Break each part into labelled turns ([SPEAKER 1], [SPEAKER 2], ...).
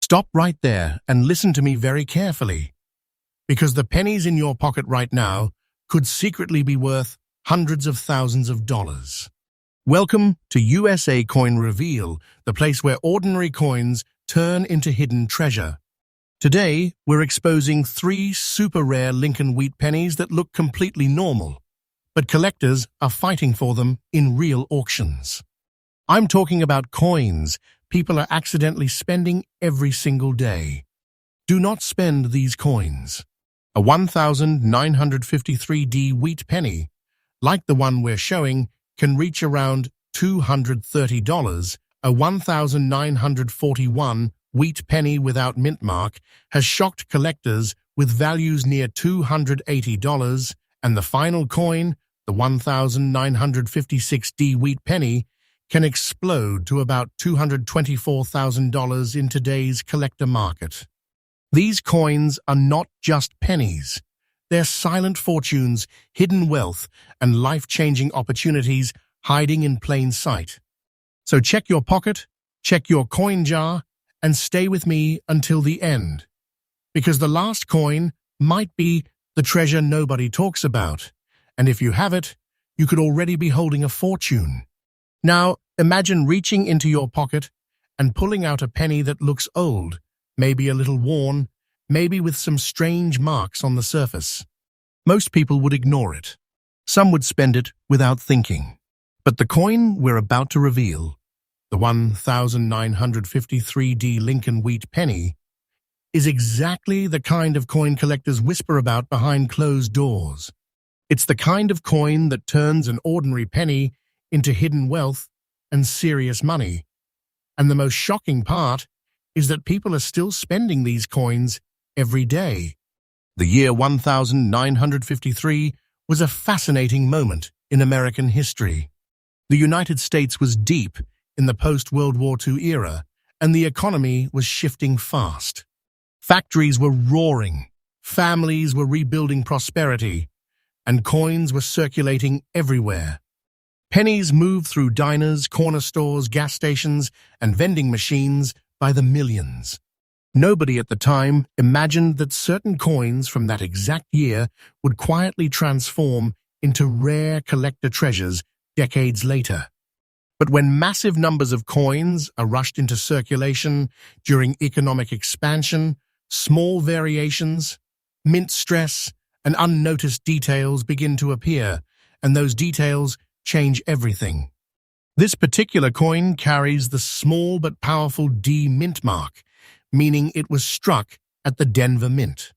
[SPEAKER 1] Stop right there and listen to me very carefully, because the pennies in your pocket right now could secretly be worth hundreds of thousands of dollars. Welcome to USA Coin Reveal, the place where ordinary coins turn into hidden treasure. Today, we're exposing 3 super rare Lincoln wheat pennies that look completely normal, but collectors are fighting for them in real auctions. I'm talking about coins people are accidentally spending every single day. Do not spend these coins. A 1953D wheat penny, like the one we're showing, can reach around $230. A 1941 wheat penny without mint mark has shocked collectors with values near $280, and the final coin, the 1956D wheat penny, can explode to about $224,000 in today's collector market. These coins are not just pennies. They're silent fortunes, hidden wealth, and life-changing opportunities hiding in plain sight. So check your pocket, check your coin jar, and stay with me until the end. Because the last coin might be the treasure nobody talks about, and if you have it, you could already be holding a fortune. Now, imagine reaching into your pocket and pulling out a penny that looks old, maybe a little worn, maybe with some strange marks on the surface. Most people would ignore it. Some would spend it without thinking. But the coin we're about to reveal, the 1953D Lincoln wheat penny, is exactly the kind of coin collectors whisper about behind closed doors. It's the kind of coin that turns an ordinary penny into hidden wealth and serious money. And the most shocking part is that people are still spending these coins every day. The year 1953 was a fascinating moment in American history. The United States was deep in the post-World War II era, and the economy was shifting fast. Factories were roaring, families were rebuilding prosperity, and coins were circulating everywhere. Pennies moved through diners, corner stores, gas stations, and vending machines by the millions. Nobody at the time imagined that certain coins from that exact year would quietly transform into rare collector treasures decades later. But when massive numbers of coins are rushed into circulation during economic expansion, small variations, mint stress, and unnoticed details begin to appear, and those details change everything. This particular coin carries the small but powerful D mint mark, meaning it was struck at the Denver Mint.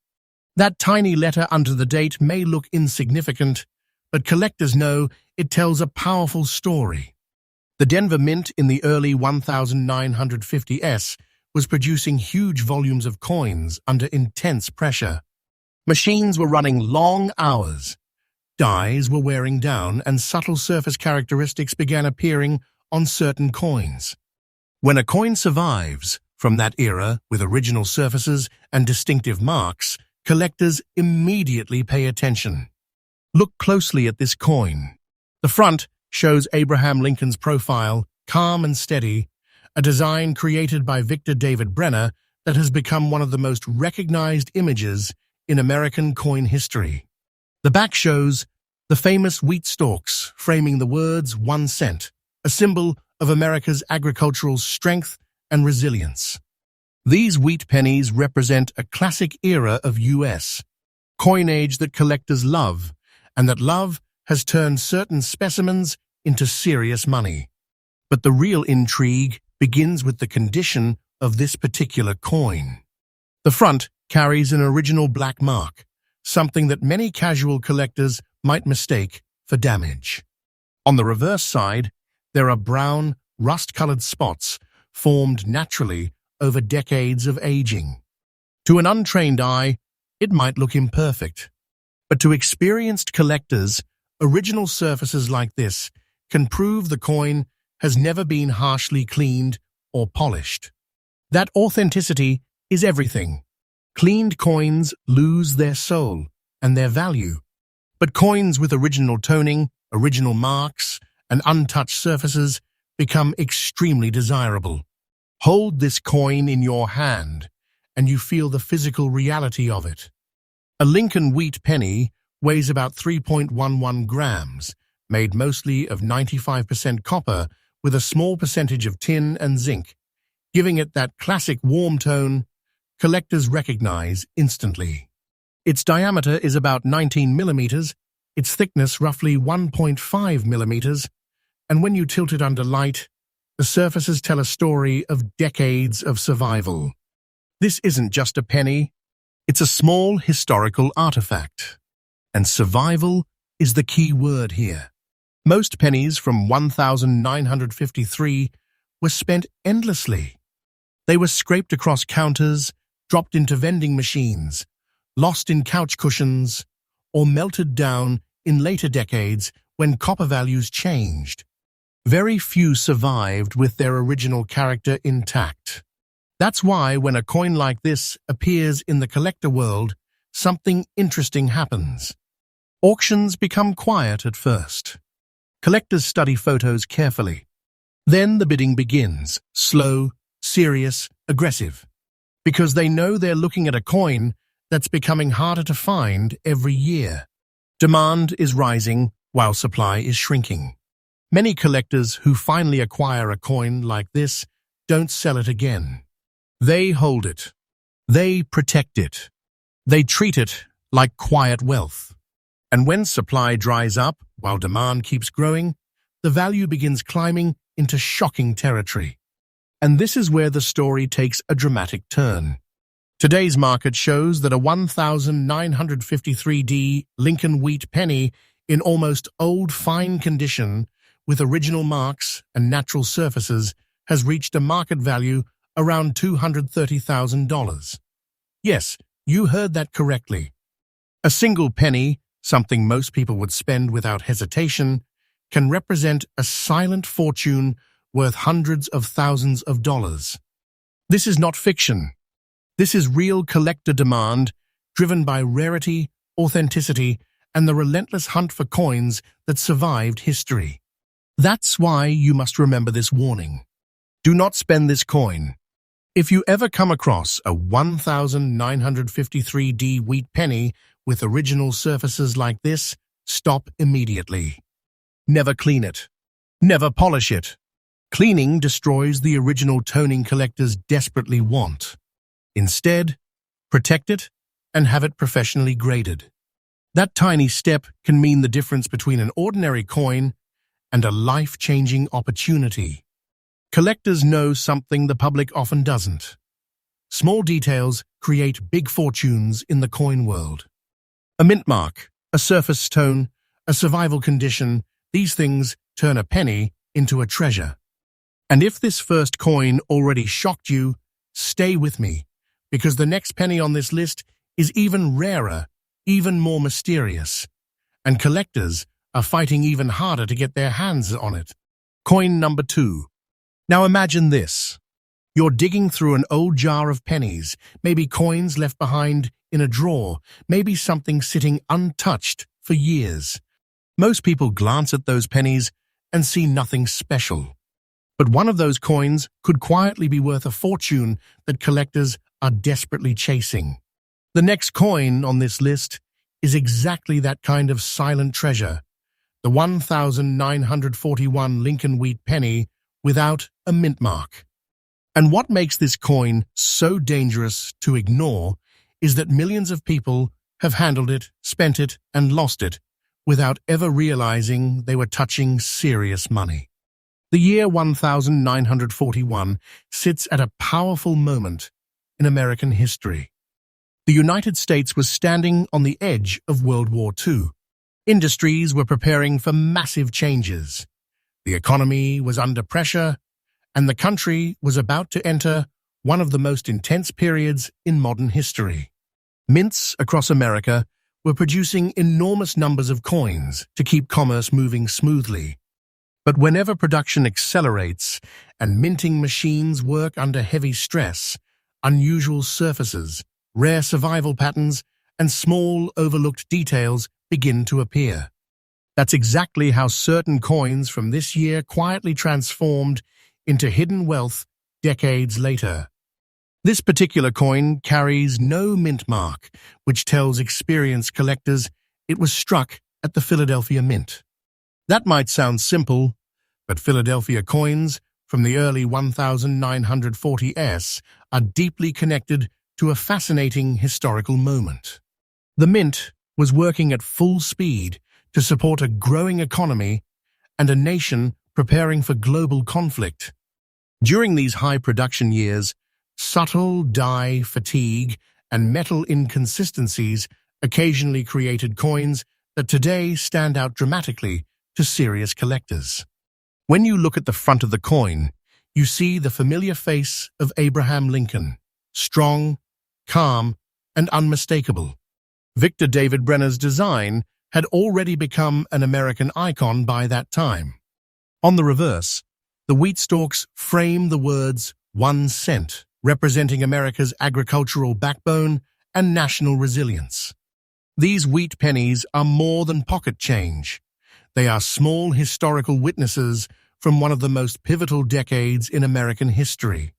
[SPEAKER 1] That tiny letter under the date may look insignificant, but collectors know it tells a powerful story. The Denver Mint in the early 1950s was producing huge volumes of coins under intense pressure. Machines were running long hours. Dyes were wearing down, and subtle surface characteristics began appearing on certain coins. When a coin survives from that era with original surfaces and distinctive marks, collectors immediately pay attention. Look closely at this coin. The front shows Abraham Lincoln's profile, calm and steady, a design created by Victor David Brenner that has become one of the most recognized images in American coin history. The back shows the famous wheat stalks framing the words 1 cent, a symbol of America's agricultural strength and resilience. These wheat pennies represent a classic era of U.S. coinage that collectors love, and that love has turned certain specimens into serious money. But the real intrigue begins with the condition of this particular coin. The front carries an original black mark, something that many casual collectors might mistake for damage. On the reverse side, there are brown, rust-colored spots formed naturally over decades of aging. To an untrained eye, it might look imperfect. But to experienced collectors, original surfaces like this can prove the coin has never been harshly cleaned or polished. That authenticity is everything. Cleaned coins lose their soul and their value. But coins with original toning, original marks, and untouched surfaces become extremely desirable. Hold this coin in your hand and you feel the physical reality of it. A Lincoln wheat penny weighs about 3.11 grams, made mostly of 95% copper with a small percentage of tin and zinc, giving it that classic warm tone collectors recognize instantly. Its diameter is about 19 millimeters, its thickness roughly 1.5 millimeters, and when you tilt it under light, the surfaces tell a story of decades of survival. This isn't just a penny, it's a small historical artifact. And survival is the key word here. Most pennies from 1953 were spent endlessly. They were scraped across counters, dropped into vending machines, lost in couch cushions, or melted down in later decades when copper values changed. Very few survived with their original character intact. That's why when a coin like this appears in the collector world, something interesting happens. Auctions become quiet at first. Collectors study photos carefully. Then the bidding begins, slow, serious, aggressive, because they know they're looking at a coin that's becoming harder to find every year. Demand is rising while supply is shrinking. Many collectors who finally acquire a coin like this don't sell it again. They hold it. They protect it. They treat it like quiet wealth. And when supply dries up while demand keeps growing, the value begins climbing into shocking territory. And this is where the story takes a dramatic turn. Today's market shows that a 1953D Lincoln wheat penny in almost old fine condition with original marks and natural surfaces has reached a market value around $230,000. Yes, you heard that correctly. A single penny, something most people would spend without hesitation, can represent a silent fortune worth hundreds of thousands of dollars. This is not fiction. This is real collector demand, driven by rarity, authenticity, and the relentless hunt for coins that survived history. That's why you must remember this warning. Do not spend this coin. If you ever come across a 1953D wheat penny with original surfaces like this, stop immediately. Never clean it. Never polish it. Cleaning destroys the original toning collectors desperately want. Instead, protect it and have it professionally graded. That tiny step can mean the difference between an ordinary coin and a life-changing opportunity. Collectors know something the public often doesn't. Small details create big fortunes in the coin world. A mint mark, a surface tone, a survival condition, these things turn a penny into a treasure. And if this first coin already shocked you, stay with me, because the next penny on this list is even rarer, even more mysterious. And collectors are fighting even harder to get their hands on it. Coin number 2. Now imagine this. You're digging through an old jar of pennies, maybe coins left behind in a drawer, maybe something sitting untouched for years. Most people glance at those pennies and see nothing special. But one of those coins could quietly be worth a fortune that collectors are desperately chasing. The next coin on this list is exactly that kind of silent treasure, the 1941 Lincoln wheat penny without a mint mark. And what makes this coin so dangerous to ignore is that millions of people have handled it, spent it, and lost it without ever realizing they were touching serious money. The year 1941 sits at a powerful moment in American history. The United States was standing on the edge of World War II. Industries were preparing for massive changes. The economy was under pressure, and the country was about to enter one of the most intense periods in modern history. Mints across America were producing enormous numbers of coins to keep commerce moving smoothly. But whenever production accelerates and minting machines work under heavy stress, unusual surfaces, rare survival patterns, and small overlooked details begin to appear. That's exactly how certain coins from this year quietly transformed into hidden wealth decades later. This particular coin carries no mint mark, which tells experienced collectors it was struck at the Philadelphia Mint. That might sound simple, but Philadelphia coins from the early 1940s are deeply connected to a fascinating historical moment. The Mint was working at full speed to support a growing economy and a nation preparing for global conflict. During these high production years, subtle dye fatigue and metal inconsistencies occasionally created coins that today stand out dramatically to serious collectors. When you look at the front of the coin, you see the familiar face of Abraham Lincoln, strong, calm, and unmistakable. Victor David Brenner's design had already become an American icon by that time. On the reverse, the wheat stalks frame the words 1 cent, representing America's agricultural backbone and national resilience. These wheat pennies are more than pocket change. They are small historical witnesses from one of the most pivotal decades in American history.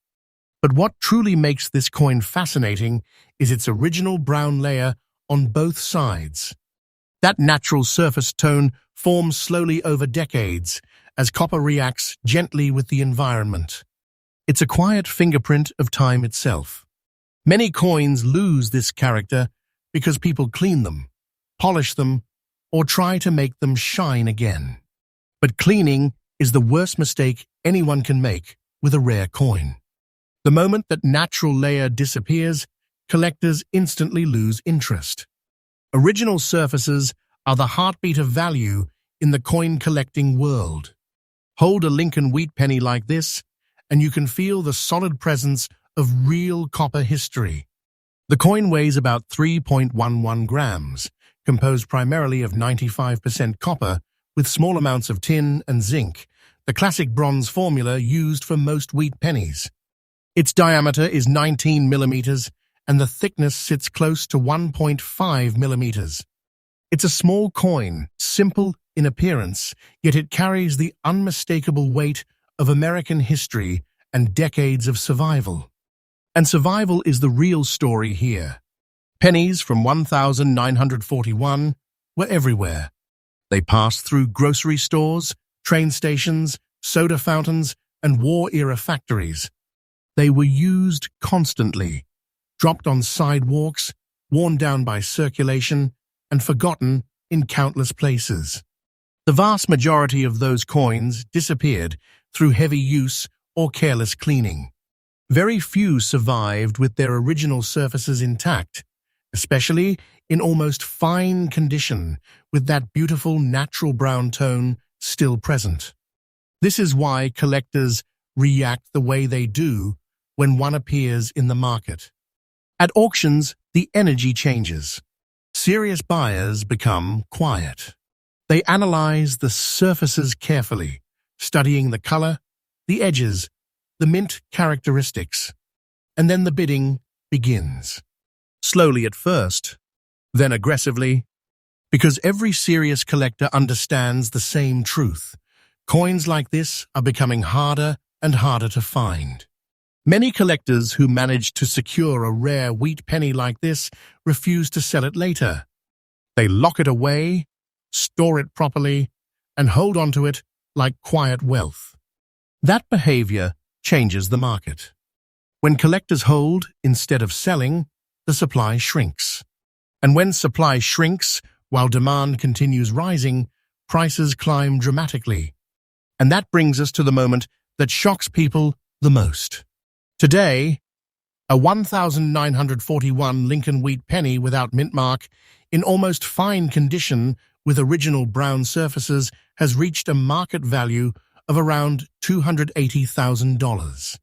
[SPEAKER 1] But what truly makes this coin fascinating is its original brown layer on both sides. That natural surface tone forms slowly over decades as copper reacts gently with the environment. It's a quiet fingerprint of time itself. Many coins lose this character because people clean them, polish them, or try to make them shine again. But cleaning is the worst mistake anyone can make with a rare coin. The moment that natural layer disappears, collectors instantly lose interest. Original surfaces are the heartbeat of value in the coin collecting world. Hold a Lincoln wheat penny like this, and you can feel the solid presence of real copper history. The coin weighs about 3.11 grams, composed primarily of 95% copper with small amounts of tin and zinc, the classic bronze formula used for most wheat pennies. Its diameter is 19 millimeters, and the thickness sits close to 1.5 millimeters. It's a small coin, simple in appearance, yet it carries the unmistakable weight of American history and decades of survival. And survival is the real story here. Pennies from 1941 were everywhere. They passed through grocery stores, train stations, soda fountains, and war-era factories. They were used constantly, dropped on sidewalks, worn down by circulation, and forgotten in countless places. The vast majority of those coins disappeared through heavy use or careless cleaning. Very few survived with their original surfaces intact, especially in almost fine condition with that beautiful natural brown tone still present. This is why collectors react the way they do when one appears in the market. At auctions, the energy changes. Serious buyers become quiet. They analyze the surfaces carefully, studying the color, the edges, the mint characteristics, and then the bidding begins. Slowly at first, then aggressively, because every serious collector understands the same truth. Coins like this are becoming harder and harder to find. Many collectors who manage to secure a rare wheat penny like this refuse to sell it later. They lock it away, store it properly, and hold onto it like quiet wealth. That behavior changes the market. When collectors hold instead of selling, the supply shrinks. And when supply shrinks while demand continues rising, prices climb dramatically. And that brings us to the moment that shocks people the most. Today, a 1941 Lincoln wheat penny without mint mark, in almost fine condition with original brown surfaces, has reached a market value of around $280,000.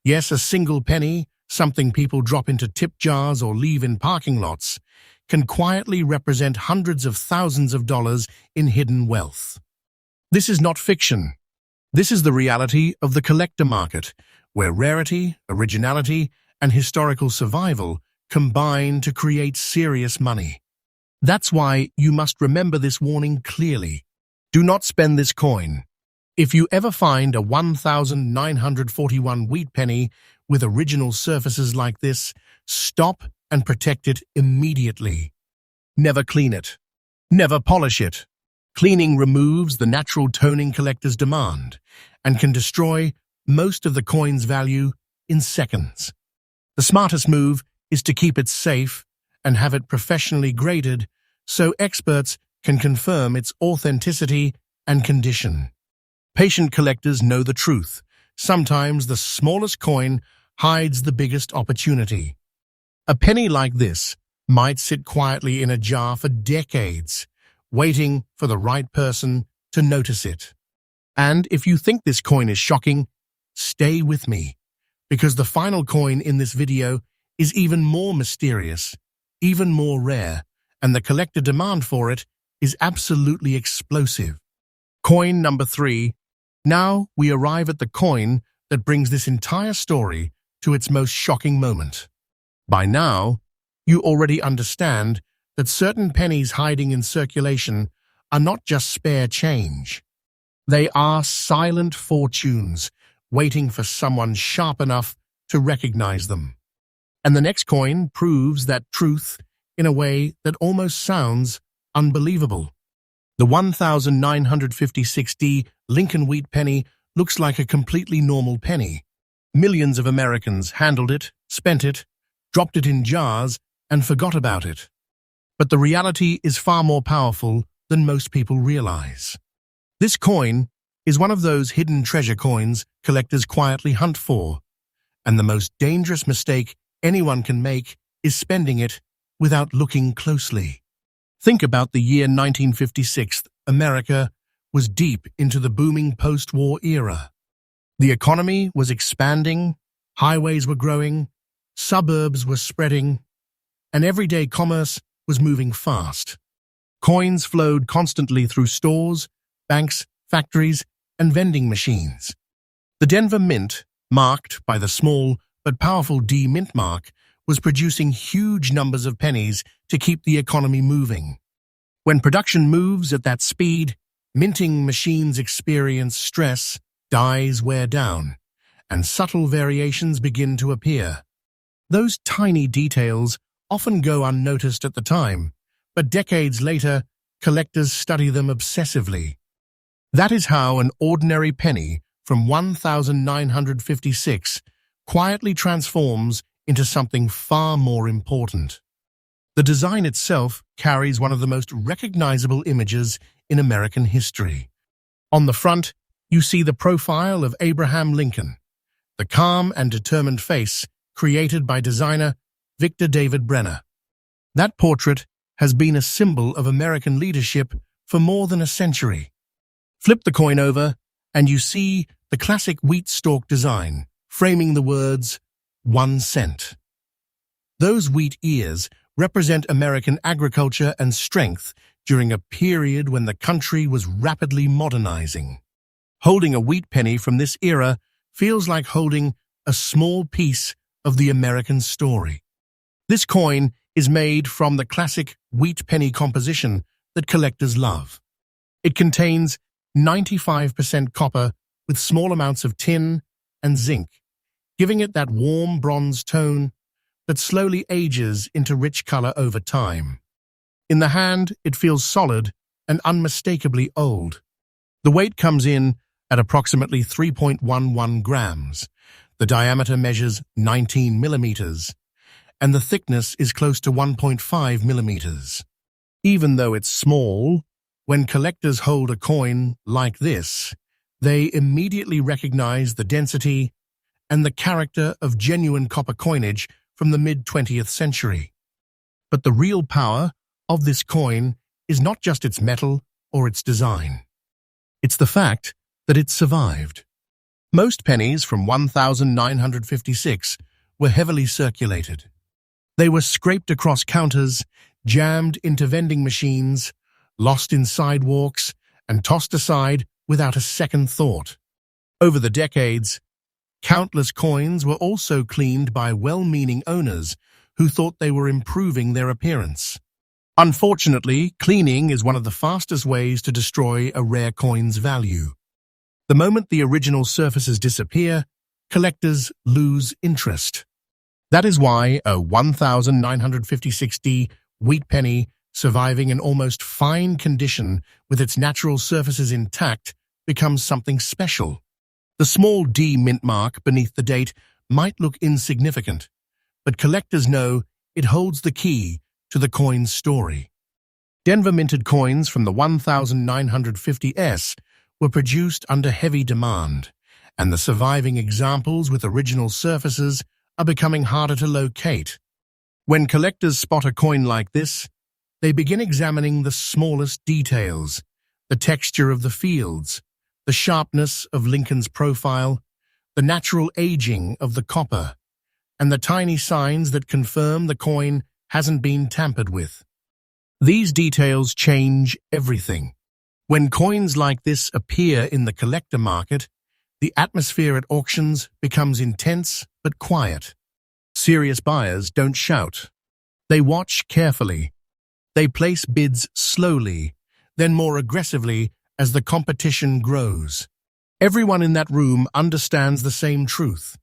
[SPEAKER 1] Yes, a single penny, something people drop into tip jars or leave in parking lots, can quietly represent hundreds of thousands of dollars in hidden wealth. This is not fiction. This is the reality of the collector market, where rarity, originality, and historical survival combine to create serious money. That's why you must remember this warning clearly. Do not spend this coin. If you ever find a 1941 wheat penny with original surfaces like this, stop and protect it immediately. Never clean it. Never polish it. Cleaning removes the natural toning collectors demand and can destroy most of the coin's value in seconds. The smartest move is to keep it safe and have it professionally graded so experts can confirm its authenticity and condition. Patient collectors know the truth. Sometimes the smallest coin hides the biggest opportunity. A penny like this might sit quietly in a jar for decades, waiting for the right person to notice it. And if you think this coin is shocking, stay with me, because the final coin in this video is even more mysterious, even more rare, and the collector demand for it is absolutely explosive. Coin number 3. Now we arrive at the coin that brings this entire story to its most shocking moment. By now, you already understand that certain pennies hiding in circulation are not just spare change. They are silent fortunes, waiting for someone sharp enough to recognize them. And the next coin proves that truth in a way that almost sounds unbelievable. The 1956D Lincoln Wheat penny looks like a completely normal penny. Millions of Americans handled it, spent it, dropped it in jars, and forgot about it. But the reality is far more powerful than most people realize. This coin is one of those hidden treasure coins collectors quietly hunt for, and the most dangerous mistake anyone can make is spending it without looking closely. Think about the year 1956. America was deep into the booming post-war era. The economy was expanding, highways were growing, suburbs were spreading, and everyday commerce was moving fast. Coins flowed constantly through stores, banks, factories, and vending machines. The Denver Mint, marked by the small but powerful D Mint mark, was producing huge numbers of pennies to keep the economy moving. When production moves at that speed, minting machines experience stress, dies wear down, and subtle variations begin to appear. Those tiny details often go unnoticed at the time, but decades later, collectors study them obsessively. That is how an ordinary penny from 1956 quietly transforms into something far more important. The design itself carries one of the most recognizable images in American history. On the front, you see the profile of Abraham Lincoln, the calm and determined face created by designer Victor David Brenner. That portrait has been a symbol of American leadership for more than a century. Flip the coin over, and you see the classic wheat stalk design, framing the words, 1 cent. Those wheat ears represent American agriculture and strength during a period when the country was rapidly modernizing. Holding a wheat penny from this era feels like holding a small piece of the American story. This coin is made from the classic wheat penny composition that collectors love. It contains 95% copper with small amounts of tin and zinc, giving it that warm bronze tone that slowly ages into rich color over time. In the hand, it feels solid and unmistakably old. The weight comes in at approximately 3.11 grams. The diameter measures 19 millimeters, and the thickness is close to 1.5 millimeters. Even though it's small, when collectors hold a coin like this, they immediately recognize the density and the character of genuine copper coinage from the mid-20th century. But the real power of this coin is not just its metal or its design. It's the fact that it survived. Most pennies from 1956 were heavily circulated. They were scraped across counters, jammed into vending machines, lost in sidewalks, and tossed aside without a second thought. Over the decades, countless coins were also cleaned by well-meaning owners who thought they were improving their appearance. Unfortunately, cleaning is one of the fastest ways to destroy a rare coin's value. The moment the original surfaces disappear, collectors lose interest. That is why a 1956D wheat penny surviving in almost fine condition with its natural surfaces intact becomes something special. The small D mint mark beneath the date might look insignificant, but collectors know it holds the key to the coin's story. Denver minted coins from the 1950s were produced under heavy demand, and the surviving examples with original surfaces are becoming harder to locate. When collectors spot a coin like this, they begin examining the smallest details, the texture of the fields, the sharpness of Lincoln's profile, the natural aging of the copper, and the tiny signs that confirm the coin hasn't been tampered with. These details change everything. When coins like this appear in the collector market, the atmosphere at auctions becomes intense but quiet. Serious buyers don't shout. They watch carefully. They place bids slowly, then more aggressively as the competition grows. Everyone in that room understands the same truth.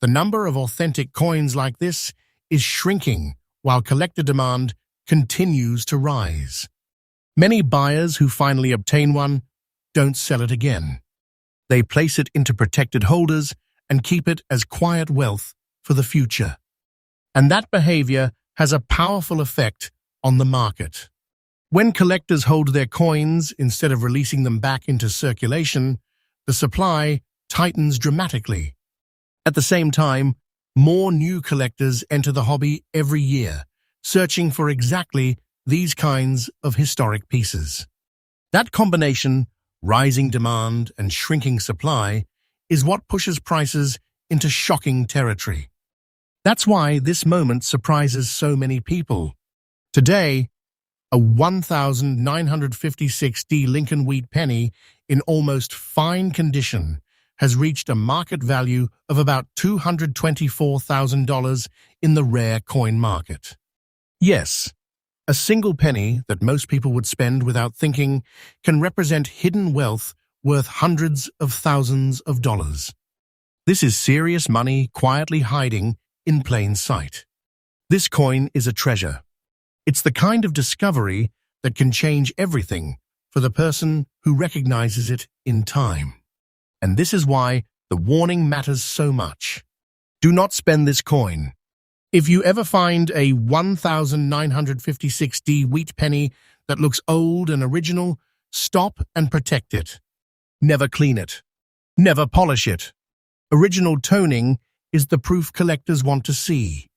[SPEAKER 1] The number of authentic coins like this is shrinking while collector demand continues to rise. Many buyers who finally obtain one don't sell it again. They place it into protected holders and keep it as quiet wealth for the future. And that behavior has a powerful effect on the market. When collectors hold their coins instead of releasing them back into circulation, the supply tightens dramatically. At the same time, more new collectors enter the hobby every year, searching for exactly these kinds of historic pieces. That combination, rising demand and shrinking supply, is what pushes prices into shocking territory. That's why this moment surprises so many people. Today, a 1956D Lincoln wheat penny in almost fine condition has reached a market value of about $224,000 in the rare coin market. Yes, a single penny that most people would spend without thinking can represent hidden wealth worth hundreds of thousands of dollars. This is serious money quietly hiding in plain sight. This coin is a treasure. It's the kind of discovery that can change everything for the person who recognizes it in time. And this is why the warning matters so much. Do not spend this coin. If you ever find a 1956D wheat penny that looks old and original, stop and protect it. Never clean it. Never polish it. Original toning is the proof collectors want to see.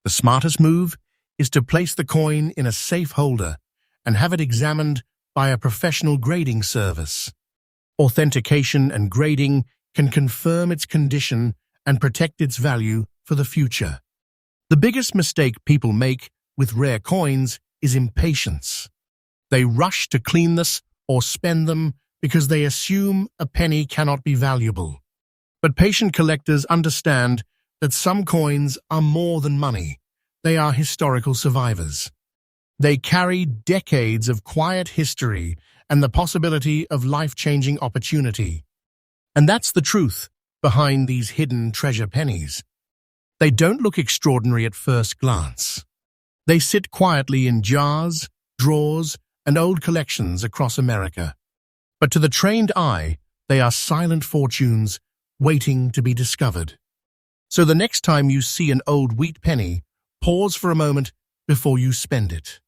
[SPEAKER 1] The smartest move is to place the coin in a safe holder and have it examined by a professional grading service. Authentication and grading can confirm its condition and protect its value for the future. The biggest mistake people make with rare coins is impatience. They rush to clean this or spend them because they assume a penny cannot be valuable. But patient collectors understand that some coins are more than money. They are historical survivors. They carry decades of quiet history and the possibility of life-changing opportunity. And that's the truth behind these hidden treasure pennies. They don't look extraordinary at first glance. They sit quietly in jars, drawers, and old collections across America. But to the trained eye, they are silent fortunes waiting to be discovered. So the next time you see an old wheat penny, pause for a moment before you spend it.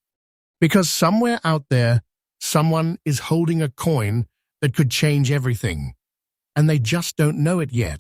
[SPEAKER 1] Because somewhere out there, someone is holding a coin that could change everything, and they just don't know it yet.